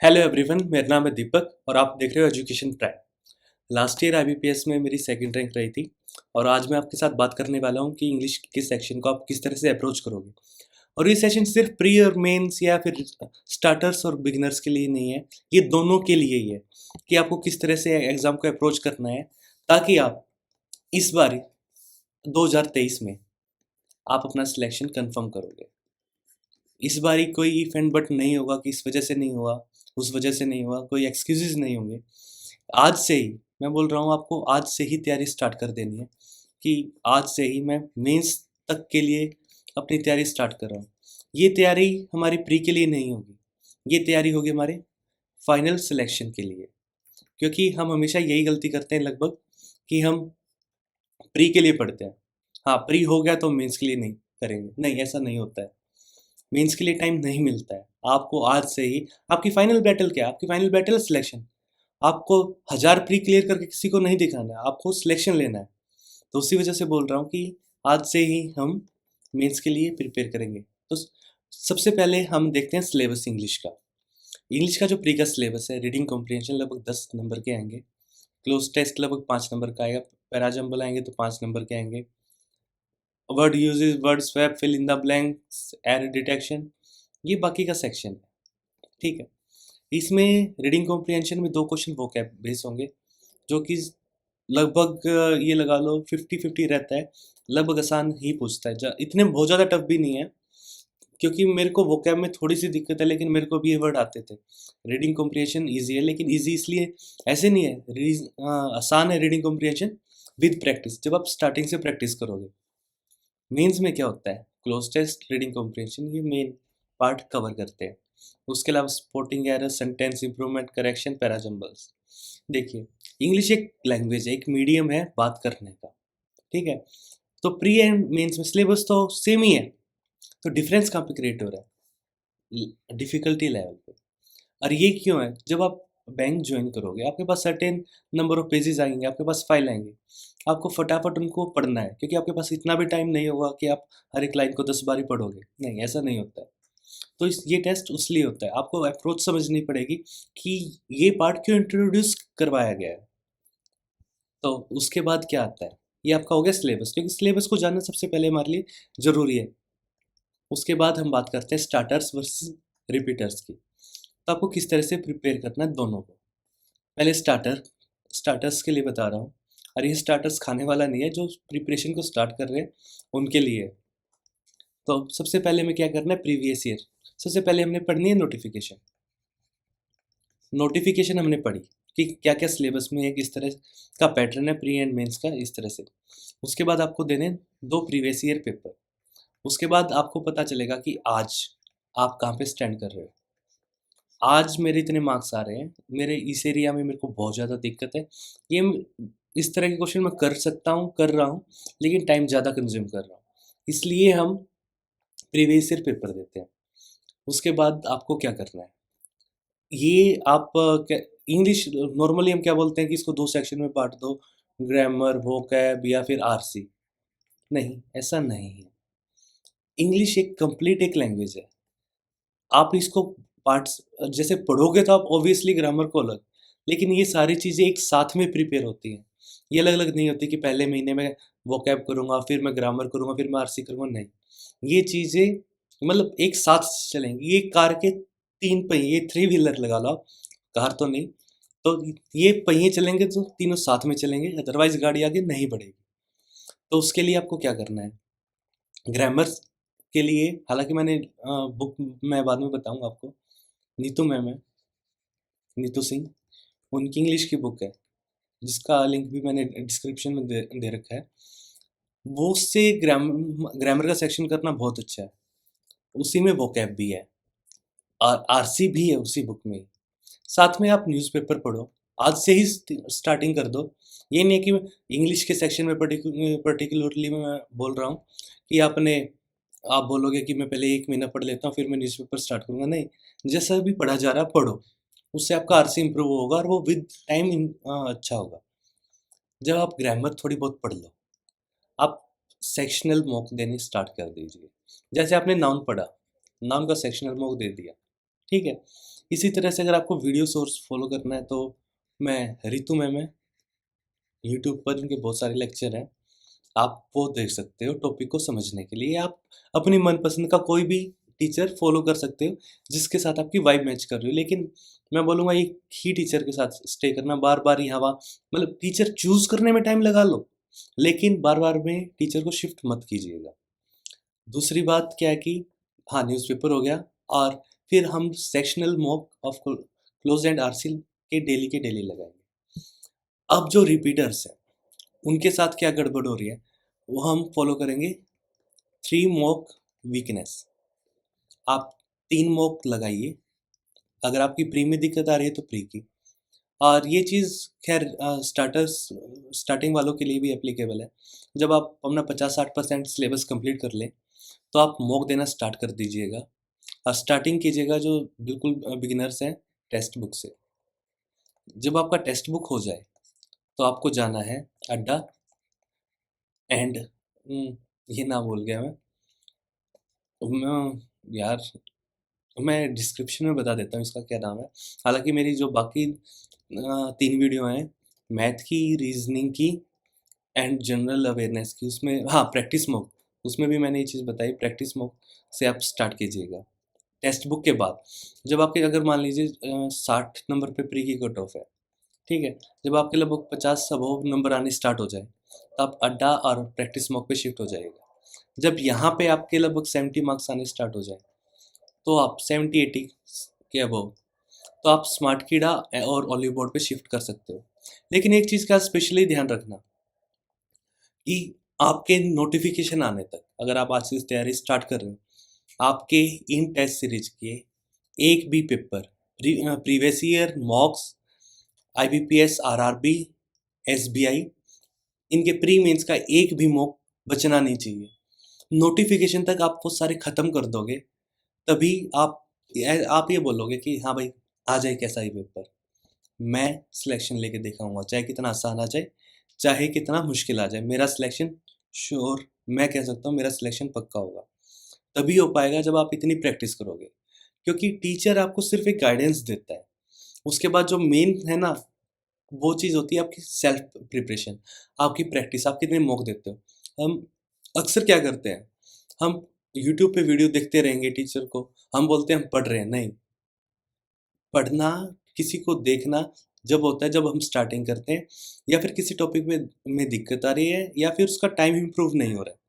Hello everyone, मेरा नाम है दीपक और आप देख रहे हो education prime. Last year IBPS में मेरी सेकंड रैंक रही थी और आज मैं आपके साथ बात करने वाला हूँ कि इंग्लिश के सेक्शन को आप किस तरह से अप्रोच करोगे। और ये सेशन सिर्फ प्री और मेंस या फिर स्टार्टर्स और बिगिनर्स के लिए नहीं है, ये दोनों के लिए ही है कि आपको किस तरह से एग्ज़ाम को अप्रोच करना है ताकि आप इस बार 2023 में आप अपना सिलेक्शन कंफर्म करोगे। इस बारी कोई इफ एंड बट नहीं होगा कि इस वजह से नहीं हुआ, उस वजह से नहीं हुआ, कोई एक्सक्यूज़ेज़ नहीं होंगे। आज से ही मैं बोल रहा हूँ, आपको आज से ही तैयारी स्टार्ट कर देनी है कि आज से ही मैं मेंस तक के लिए अपनी तैयारी स्टार्ट कर रहा हूँ। ये तैयारी हमारी प्री के लिए नहीं होगी, ये तैयारी होगी हमारे फाइनल सिलेक्शन के लिए। क्योंकि हम हमेशा यही गलती करते हैं लगभग कि हम प्री के लिए पढ़ते हैं। हाँ, प्री हो गया तो मेंस के लिए नहीं करेंगे, नहीं ऐसा नहीं होता है। मेंस के लिए टाइम नहीं मिलता है। आपको आज से ही आपकी फाइनल बैटल क्या है? आपकी फाइनल बैटल है सिलेक्शन। आपको 1000 प्री क्लियर करके किसी को नहीं दिखाना है, आपको सिलेक्शन लेना है। तो उसी वजह से बोल रहा हूँ कि आज से ही हम मेंस के लिए प्रिपेयर करेंगे। तो सबसे पहले हम देखते हैं सिलेबस इंग्लिश का। इंग्लिश का जो प्री का सिलेबस है, रीडिंग कॉम्प्रिहेंशन लगभग 10 नंबर के आएँगे, क्लोज़ टेस्ट लगभग 5 नंबर का आएगा, पैराजंबल आएँगे तो 5 नंबर के आएँगे, word uses, word swap, fill in the blanks, error detection, ये बाकी का सेक्शन है, ठीक है। इसमें रीडिंग कॉम्प्रिहेंशन में 2 क्वेश्चन वोकैब बेस होंगे, जो कि लगभग ये लगा लो 50-50 रहता है, लगभग आसान ही पूछता है। इतने बहुत ज़्यादा टफ भी नहीं है, क्योंकि मेरे को वोकैब में थोड़ी-सी दिक्कत है, लेकिन मेरे को भी ये वर्ड आते थे। रीडिंग कॉम्प्रिहेंशन ईज़ी है, लेकिन ईज़ी इसलिए ऐसे नहीं है, आसान है रीडिंग कॉम्प्रिहेंशन विद प्रैक्टिस, जब आप स्टार्टिंग से प्रैक्टिस करोगे। मेंस में क्या होता है, क्लोज टेस्ट, रीडिंग कॉम्प्रिहेंशन, ये मेन पार्ट कवर करते हैं। उसके अलावा spotting error, sentence improvement, correction, parajumbles. देखिए, इंग्लिश एक लैंग्वेज है, एक मीडियम है बात करने का, ठीक है। तो प्री एंड मेंस में सिलेबस तो सेम ही है, तो डिफरेंस कहाँ पे क्रिएट हो रहा है? डिफिकल्टी लेवल पे। और ये क्यों है? जब आप बैंक ज्वाइन करोगे, आपके पास सर्टेन नंबर ऑफ पेजेस आएंगे, आपके पास फाइल आएंगे, आपको फटाफट उनको पढ़ना है, क्योंकि आपके पास इतना भी टाइम नहीं होगा कि आप हर एक लाइन को 10 बार ही पढ़ोगे। नहीं, ऐसा नहीं होता है। तो ये टेस्ट उसलिए होता है, आपको अप्रोच समझनी पड़ेगी कि ये पार्ट क्यों इंट्रोड्यूस करवाया गया है। तो उसके बाद क्या आता है, ये आपका हो गया सिलेबस, क्योंकि सिलेबस को जानना सबसे पहले हमारे लिए ज़रूरी है। उसके बाद हम बात करते हैं स्टार्टर्स वर्सेस रिपीटर्स की। तो आपको किस तरह से प्रिपेयर करना है दोनों को। पहले स्टार्टर्स के लिए बता रहा हूँ, और ये स्टार्टर्स खाने वाला नहीं है, जो प्रिपरेशन को स्टार्ट कर रहे हैं उनके लिए है। तो सबसे पहले हमें क्या करना है, प्रीवियस ईयर। सबसे पहले हमने पढ़नी है नोटिफिकेशन। नोटिफिकेशन हमने पढ़ी कि क्या क्या सिलेबस में है, किस तरह का पैटर्न है प्री एंड मेंस का, इस तरह से। उसके बाद आपको देने 2 प्रीवियस ईयर पेपर। उसके बाद आपको पता चलेगा कि आज आप कहाँ पे स्टैंड कर रहे हो। आज मेरे इतने मार्क्स आ रहे हैं, मेरे इस एरिया में मेरे को बहुत ज़्यादा दिक्कत है। ये इस तरह के क्वेश्चन मैं कर सकता हूँ, कर रहा हूँ, लेकिन टाइम ज़्यादा कंज्यूम कर रहा हूँ। इसलिए हम प्रीवियस ईयर पेपर देते हैं। उसके बाद आपको क्या करना है, ये आप क्या, इंग्लिश नॉर्मली हम क्या बोलते हैं कि इसको 2 सेक्शन में बाँट दो, ग्रामर, वोकैब या फिर आरसी। नहीं, ऐसा नहीं है। इंग्लिश एक कंप्लीट एक लैंग्वेज है। आप इसको पार्ट्स जैसे पढ़ोगे तो आप ऑब्वियसली ग्रामर को अलग, लेकिन ये सारी चीज़ें एक साथ में प्रिपेयर होती हैं। ये अलग-अलग नहीं होती कि पहले महीने में वोकैब करूँगा, फिर मैं ग्रामर करूँगा, फिर मैं आरसी करूँगा, नहीं। ये चीज़ें मतलब एक साथ चलेंगी। ये कार के 3 पहिए, 3 व्हीलर लगा लो आप, कार तो नहीं। तो ये पहिए चलेंगे तो तीनों साथ में चलेंगे, अदरवाइज़ गाड़ी आगे नहीं बढ़ेगी। तो उसके लिए आपको क्या करना है, ग्रामर के लिए हालाँकि मैंने बुक मैं बाद में बताऊँगा आपको, नीतू मैम है, नीतू सिंह, उनकी इंग्लिश की बुक है, जिसका लिंक भी मैंने डिस्क्रिप्शन में दे रखा है। वो उससे ग्रामर का सेक्शन करना बहुत अच्छा है। उसी में वोकैब भी है और आरसी भी है उसी बुक में। साथ में आप न्यूज़पेपर पढ़ो, आज से ही स्टार्टिंग कर दो। ये नहीं है कि इंग्लिश के सेक्शन में पर्टिकुलरली मैं बोल रहा हूँ कि आप बोलोगे कि मैं पहले 1 महीना पढ़ लेता हूँ, फिर मैं न्यूज़पेपर स्टार्ट करूँगा, नहीं। जैसा भी पढ़ा जा रहा है पढ़ो, उससे आपका आरसी इम्प्रूव होगा और वो विद टाइम अच्छा होगा। जब आप ग्रामर थोड़ी बहुत पढ़ लो, आप सेक्शनल मॉक देने स्टार्ट कर दीजिए। जैसे आपने नाउन पढ़ा, नाउन का सेक्शनल मॉक दे दिया, ठीक है? इसी तरह से अगर आपको वीडियो सोर्स फॉलो करना है तो मैं रितु मैम है, यूट्यूब पर उनके बहुत सारे लेक्चर हैं, आप वो देख सकते हो टॉपिक को समझने के लिए। आप अपनी मनपसंद का कोई भी टीचर फॉलो कर सकते हो जिसके साथ आपकी वाइब मैच कर रही हो, लेकिन मैं बोलूँगा एक ही टीचर के साथ स्टे करना, बार बार यहाँ वहाँ मतलब टीचर चूज करने में टाइम लगा लो, लेकिन बार बार में टीचर को शिफ्ट मत कीजिएगा। दूसरी बात क्या है कि हाँ, न्यूज़पेपर हो गया, और फिर हम sectional mock of close and RC के डेली लगाएंगे। अब जो रिपीटर्स हैं उनके साथ क्या गड़बड़ हो रही है वो हम फॉलो करेंगे। 3 मॉक वीकनेस, आप 3 मॉक लगाइए। अगर आपकी प्री में दिक्कत आ रही है तो प्री की, और ये चीज़ खैर स्टार्टिंग वालों के लिए भी एप्लीकेबल है। जब आप अपना 50-60% सिलेबस कंप्लीट कर लें तो आप मॉक देना स्टार्ट कर दीजिएगा, और स्टार्टिंग कीजिएगा जो बिल्कुल बिगिनर्स हैं टेक्स्ट बुक से। जब आपका टेक्स्ट बुक हो जाए तो आपको जाना है अड्डा एंड ये नाम भूल गया यार, मैं डिस्क्रिप्शन में बता देता हूँ इसका क्या नाम है। हालांकि मेरी जो बाकी 3 वीडियो हैं, मैथ की, रीजनिंग की एंड जनरल अवेयरनेस की, उसमें हाँ प्रैक्टिस मॉक, उसमें भी मैंने ये चीज़ बताई। प्रैक्टिस मॉक से आप स्टार्ट कीजिएगा टेक्स्ट बुक के बाद। जब आपके अगर मान लीजिए 60 नंबर पे प्री की कट ऑफ है, ठीक है, जब आपके लगभग 50 अबव नंबर आने स्टार्ट हो जाए तो आप अड्डा और प्रैक्टिस मॉक पे शिफ्ट हो जाएगा। जब यहाँ पे आपके लगभग 70 मार्क्स आने स्टार्ट हो जाए तो आप 70-80 के अबव तो आप स्मार्ट कीड़ा और ऑलिव बोर्ड पे शिफ्ट कर सकते हो। लेकिन एक चीज़ का स्पेशली ध्यान रखना कि आपके नोटिफिकेशन आने तक, अगर आप आज से तैयारी स्टार्ट कर रहे हो, आपके इन टेस्ट सीरीज के एक भी paper, previous year मॉक्स, IBPS, RRB, SBI, इनके प्री मेंस का एक भी मॉक बचना नहीं चाहिए। नोटिफिकेशन तक आप वो सारे ख़त्म कर दोगे, तभी आप ये बोलोगे कि हाँ भाई, आ जाए कैसा ही पेपर, मैं सिलेक्शन लेके दिखाऊंगा, चाहे कितना आसान आ जाए, चाहे कितना मुश्किल आ जाए, मेरा सिलेक्शन श्योर, मैं कह सकता हूँ मेरा सिलेक्शन पक्का होगा। तभी हो पाएगा जब आप इतनी प्रैक्टिस करोगे, क्योंकि टीचर आपको सिर्फ एक गाइडेंस देता है, उसके बाद जो मेन है ना वो चीज़ होती है आपकी सेल्फ प्रिपरेशन, आपकी प्रैक्टिस, आप कितने मॉक देते हो। हम अक्सर क्या करते हैं, हम यूट्यूब पे वीडियो देखते रहेंगे टीचर को, हम बोलते हैं हम पढ़ रहे हैं। नहीं, पढ़ना, किसी को देखना जब होता है जब हम स्टार्टिंग करते हैं, या फिर किसी टॉपिक में दिक्कत आ रही है, या फिर उसका टाइम इम्प्रूव नहीं हो रहा है,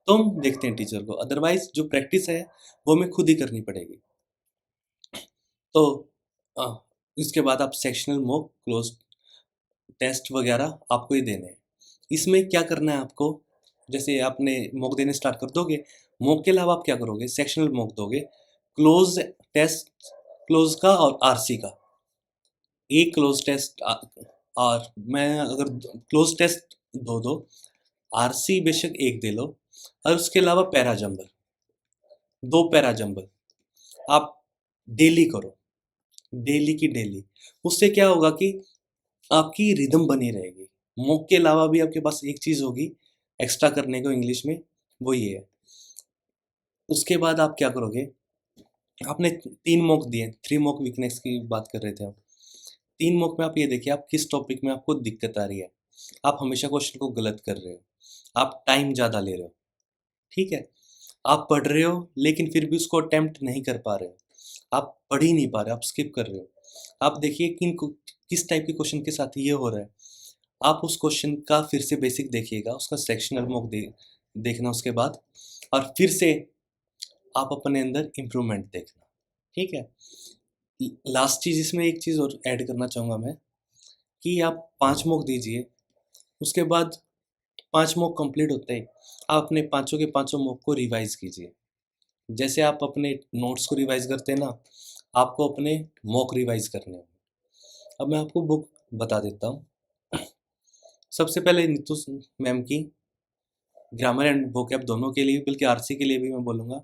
तो हम देखते हैं टीचर को। अदरवाइज जो प्रैक्टिस है वो हमें खुद ही करनी पड़ेगी। तो अ, इसके बाद आप सेक्शनल मॉक, क्लोज टेस्ट वगैरह आपको ही देने हैं। इसमें क्या करना है आपको, जैसे आपने मॉक देने स्टार्ट कर दोगे, मॉक के अलावा आप क्या करोगे, सेक्शनल मॉक दोगे, क्लोज टेस्ट, क्लोज का और आरसी का एक क्लोज टेस्ट, और मैं अगर क्लोज टेस्ट दो, आरसी बेशक एक दे लो, और उसके अलावा पैरा जंबल, 2 पैरा जंबल आप डेली करो, डेली की डेली। उससे क्या होगा कि आपकी रिदम बनी रहेगी। मॉक के अलावा भी आपके पास एक चीज़ होगी एक्स्ट्रा करने को इंग्लिश में, वो ये है। उसके बाद आप क्या करोगे, आपने 3 मॉक दिए, 3 मॉक वीकनेस की बात कर रहे थे हम। 3 मॉक में आप ये देखिए आप किस टॉपिक में आपको दिक्कत आ रही है। आप हमेशा क्वेश्चन को गलत कर रहे हो, आप टाइम ज़्यादा ले रहे हो, ठीक है? आप पढ़ रहे हो लेकिन फिर भी उसको अटेम्प्ट नहीं कर पा रहे हो, आप पढ़ ही नहीं पा रहे हो, आप स्किप कर रहे हो। आप देखिए किस टाइप के क्वेश्चन के साथ ये हो रहा है। आप उस क्वेश्चन का फिर से बेसिक देखिएगा, उसका सेक्शनल मॉक देखना उसके बाद, और फिर से आप अपने अंदर इम्प्रूवमेंट देखना, ठीक है? लास्ट चीज़ इसमें एक चीज़ और ऐड करना चाहूँगा मैं, कि आप 5 मॉक दीजिए, उसके बाद 5 मॉक कंप्लीट होते ही आप अपने पाँचों के पाँचों मॉक को रिवाइज़ कीजिए। जैसे आप अपने नोट्स को रिवाइज़ करते हैं ना, आपको अपने मॉक रिवाइज़ करने होंगे। अब मैं आपको बुक बता देता हूँ। सबसे पहले नीतू मैम की ग्रामर एंड वोकैब दोनों के लिए, बल्कि आरसी के लिए भी मैं बोलूँगा,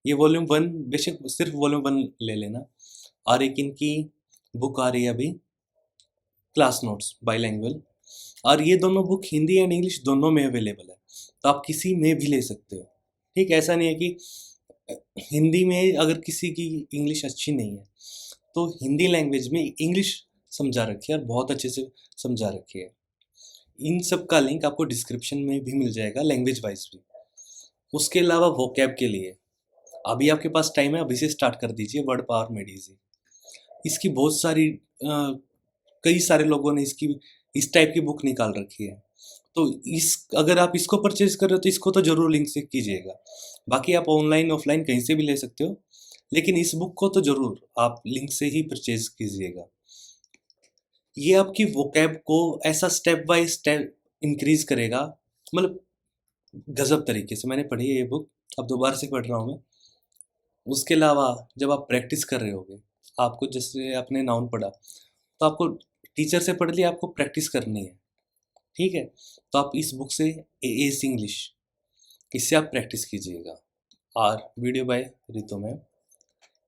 ये वॉल्यूम 1, बेशक सिर्फ वॉल्यूम 1 ले लेना। और एक इनकी बुक आ रही है अभी, क्लास नोट्स बाइलैंग्वेज, और ये दोनों बुक हिंदी एंड इंग्लिश दोनों में अवेलेबल है, तो आप किसी में भी ले सकते हो, ठीक है? ऐसा नहीं है कि हिंदी में अगर किसी की इंग्लिश अच्छी नहीं है तो हिंदी लैंग्वेज में इंग्लिश समझा रखी है और बहुत अच्छे से समझा रखी है। इन सब का लिंक आपको डिस्क्रिप्शन में भी मिल जाएगा, लैंग्वेज वाइज भी। उसके अलावा वोकैब के लिए अभी आपके पास टाइम है, अभी से स्टार्ट कर दीजिए वर्ड पावर में डीजी। इसकी बहुत सारी कई सारे लोगों ने इसकी इस टाइप की बुक निकाल रखी है। तो अगर आप इसको परचेज कर रहे हो तो इसको तो जरूर लिंक से कीजिएगा। बाकी आप ऑनलाइन ऑफलाइन कहीं से भी ले सकते हो, लेकिन इस बुक को तो जरूर आप लिंक से ही परचेज कीजिएगा। ये आपकी वोकैब को ऐसा स्टेप बाय स्टेप इंक्रीज करेगा, मतलब गजब तरीके से। मैंने पढ़ी है ये बुक, अब दोबारा से पढ़ रहा हूँ मैं। उसके अलावा जब आप प्रैक्टिस कर रहे होगे, आपको जैसे आपने नाउन पढ़ा तो आपको टीचर से पढ़ लिया, आपको प्रैक्टिस करनी है, ठीक है। तो आप इस बुक से एएस इंग्लिश, इससे आप प्रैक्टिस कीजिएगा। और वीडियो बाय रितु मैम।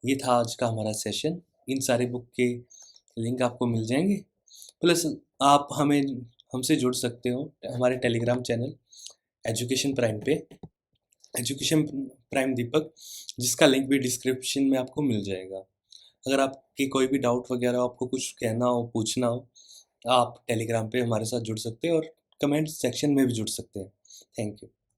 ये था आज का हमारा सेशन। इन सारे बुक के लिंक आपको मिल जाएंगे, प्लस आप हमसे जुड़ सकते हो हमारे टेलीग्राम चैनल एजुकेशन प्राइम पे, एजुकेशन प्राइम दीपक, जिसका लिंक भी डिस्क्रिप्शन में आपको मिल जाएगा। अगर आपकी कोई भी डाउट वगैरह, आपको कुछ कहना हो, पूछना हो, आप टेलीग्राम पे हमारे साथ जुड़ सकते हैं और कमेंट सेक्शन में भी जुड़ सकते हैं। Thank you.